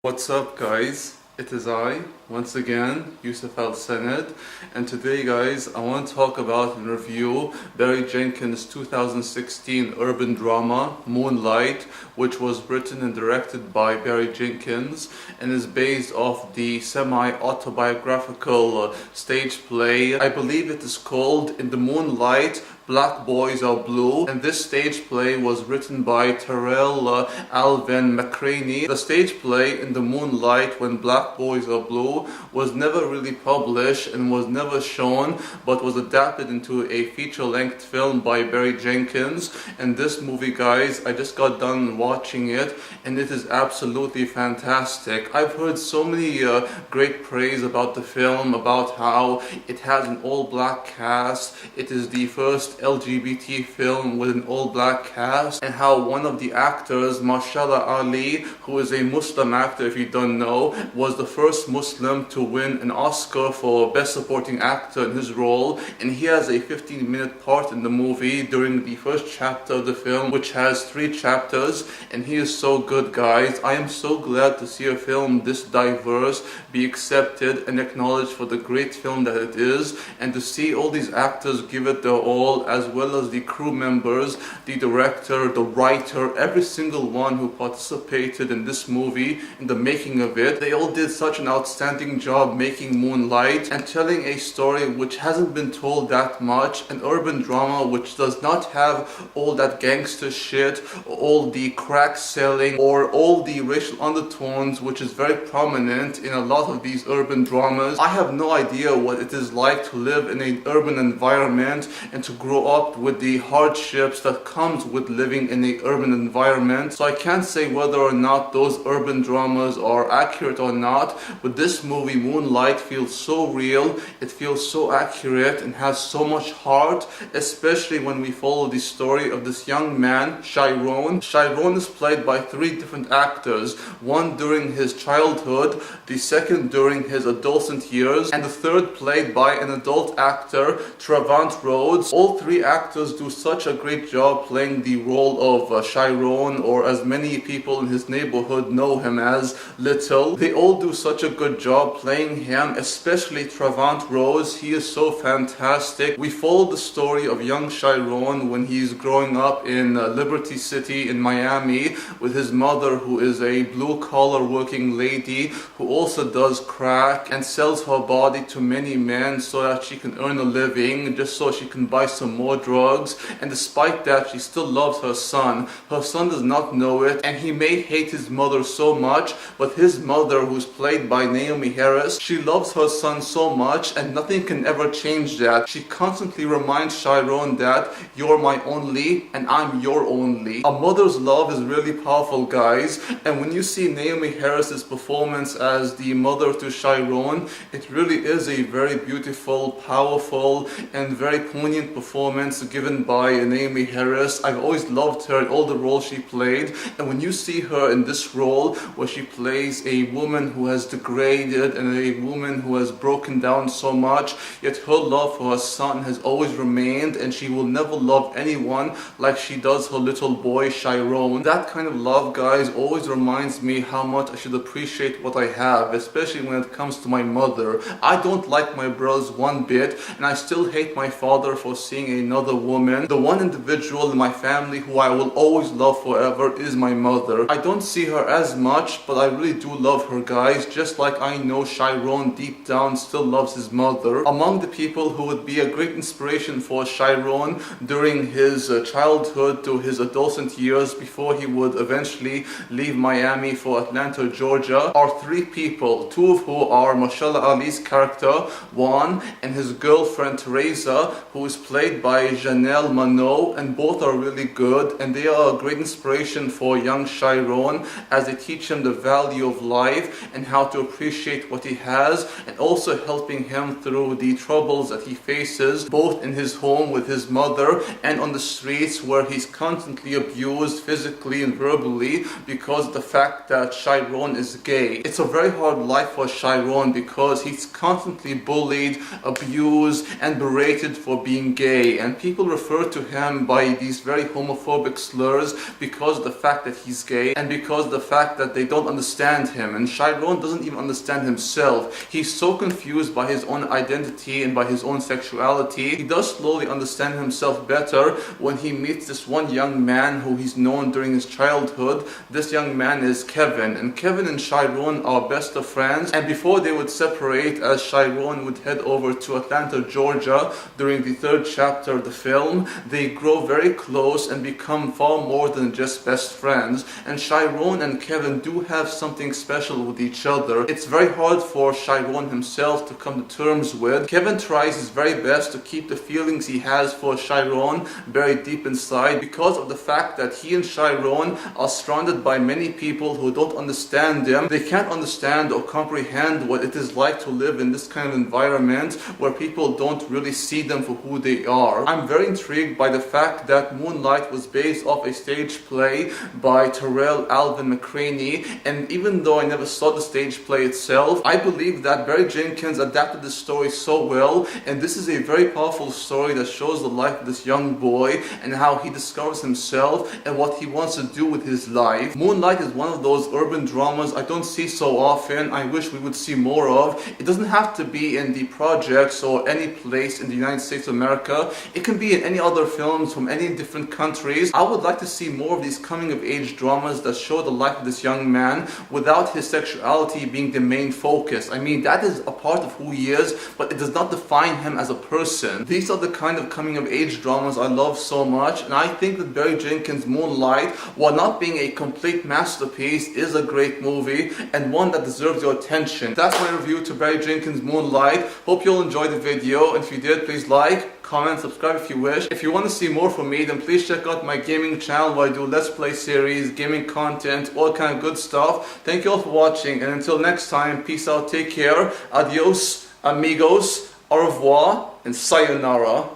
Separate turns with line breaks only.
What's up, guys? It is I, once again, Yusuf Al-Sanad, and today, guys, I want to talk about and review Barry Jenkin's 2016 urban drama, Moonlight, which was written and directed by Barry Jenkins and is based off the semi-autobiographical stage play. I believe it is called In the Moonlight, Black Boys Are Blue, and this stage play was written by Tarell Alvin McCraney. The stage play In the Moonlight, When Black Boys Are Blue, was never really published and was never shown, but was adapted into a feature-length film by Barry Jenkins. And this movie, guys, I just got done watching it and it is absolutely fantastic. I've heard so many great praise about the film, about how it has an all-black cast, it is the first LGBT film with an all-black cast, and how one of the actors, Mashallah Ali, who is a Muslim actor if you don't know, was the first Muslim to win an Oscar for Best Supporting Actor in his role, and he has a 15-minute part in the movie during the first chapter of the film, which has 3 chapters, and he is so good, guys. I am so glad to see a film this diverse be accepted and acknowledged for the great film that it is, and to see all these actors give it their all, as well as the crew members, the director, the writer, every single one who participated in this movie, in the making of it. They all did such an outstanding job making Moonlight and telling a story which hasn't been told that much, an urban drama which does not have all that gangster shit, all the crack selling, or all the racial undertones which is very prominent in a lot of these urban dramas. I have no idea what it is like to live in an urban environment and to grow up with the hardships that comes with living in an urban environment, so I can't say whether or not those urban dramas are accurate or not, but this movie Moonlight feels so real, it feels so accurate and has so much heart, especially when we follow the story of this young man, Chiron. Chiron is played by 3 different actors, one during his childhood, the second during his adolescent years, and the third played by an adult actor, Trevant Rhodes. All 3 actors do such a great job playing the role of Chiron, or as many people in his neighborhood know him as, Little. They all do such a good job playing him, especially Trevant Rhodes. He is so fantastic. We follow the story of young Chiron when he's growing up in Liberty City in Miami with his mother, who is a blue-collar working lady who also does crack and sells her body to many men so that she can earn a living, just so she can buy some more drugs. And despite that, she still loves her son. Her son does not know it, and he may hate his mother so much, but his mother, who's played by Naomi Harris, she loves her son so much, and nothing can ever change that. She constantly reminds Chiron that you're my only and I'm your only. A mother's love is really powerful, guys, and when you see Naomi Harris's performance as the mother to Chiron, it really is a very beautiful, powerful, and very poignant performance given by Naomi Harris. I've always loved her in all the roles she played, and when you see her in this role where she plays a woman who has degraded and a woman who has broken down so much, yet her love for her son has always remained, and she will never love anyone like she does her little boy Chiron. That kind of love, guys, always reminds me how much I should appreciate what I have, especially when it comes to my mother. I don't like my brothers one bit, and I still hate my father for seeing another woman. The one individual in my family who I will always love forever is my mother. I don't see her as much, but I really do love her, guys, just like I know Chiron deep down still loves his mother. Among the people who would be a great inspiration for Chiron during his childhood to his adolescent years before he would eventually leave Miami for Atlanta, Georgia, are 3 people, 2 of who are Mashallah Ali's character, Juan, and his girlfriend Teresa, who is played by Janelle Mano, and both are really good, and they are a great inspiration for young Chiron as they teach him the value of life and how to appreciate what he has, and also helping him through the troubles that he faces both in his home with his mother and on the streets, where he's constantly abused physically and verbally because of the fact that Chiron is gay. It's a very hard life for Chiron because he's constantly bullied, abused, and berated for being gay. gay, and people refer to him by these very homophobic slurs because of the fact that he's gay and because of the fact that they don't understand him. And Chiron doesn't even understand himself. He's so confused by his own identity and by his own sexuality. He does slowly understand himself better when he meets this one young man who he's known during his childhood. This young man is Kevin, and Kevin and Chiron are best of friends, and before they would separate, as Chiron would head over to Atlanta, Georgia during the third chapter of the film, they grow very close and become far more than just best friends. And Chiron and Kevin do have something special with each other. It's very hard for Chiron himself to come to terms with. Kevin tries his very best to keep the feelings he has for Chiron very deep inside because of the fact that he and Chiron are surrounded by many people who don't understand them. They can't understand or comprehend what it is like to live in this kind of environment where people don't really see them for who they are. I'm very intrigued by the fact that Moonlight was based off a stage play by Tarell Alvin McCraney, and even though I never saw the stage play itself, I believe that Barry Jenkins adapted the story so well, and this is a very powerful story that shows the life of this young boy and how he discovers himself and what he wants to do with his life. Moonlight is one of those urban dramas I don't see so often. I wish we would see more of. It doesn't have to be in the projects or any place in the United States of America. It can be in any other films from any different countries. I would like to see more of these coming of age dramas that show the life of this young man without his sexuality being the main focus. I mean, that is a part of who he is, but it does not define him as a person. These are the kind of coming of age dramas I love so much, and I think that Barry Jenkins' Moonlight, while not being a complete masterpiece, is a great movie and one that deserves your attention. That's my review to Barry Jenkins' Moonlight. Hope you'll enjoy the video, and if you did, please like, comment, subscribe if you wish. If you want to see more from me, then please check out my gaming channel where I do Let's Play series, gaming content, all kind of good stuff. Thank you all for watching, and until next time, peace out, take care, adios, amigos, au revoir, and sayonara.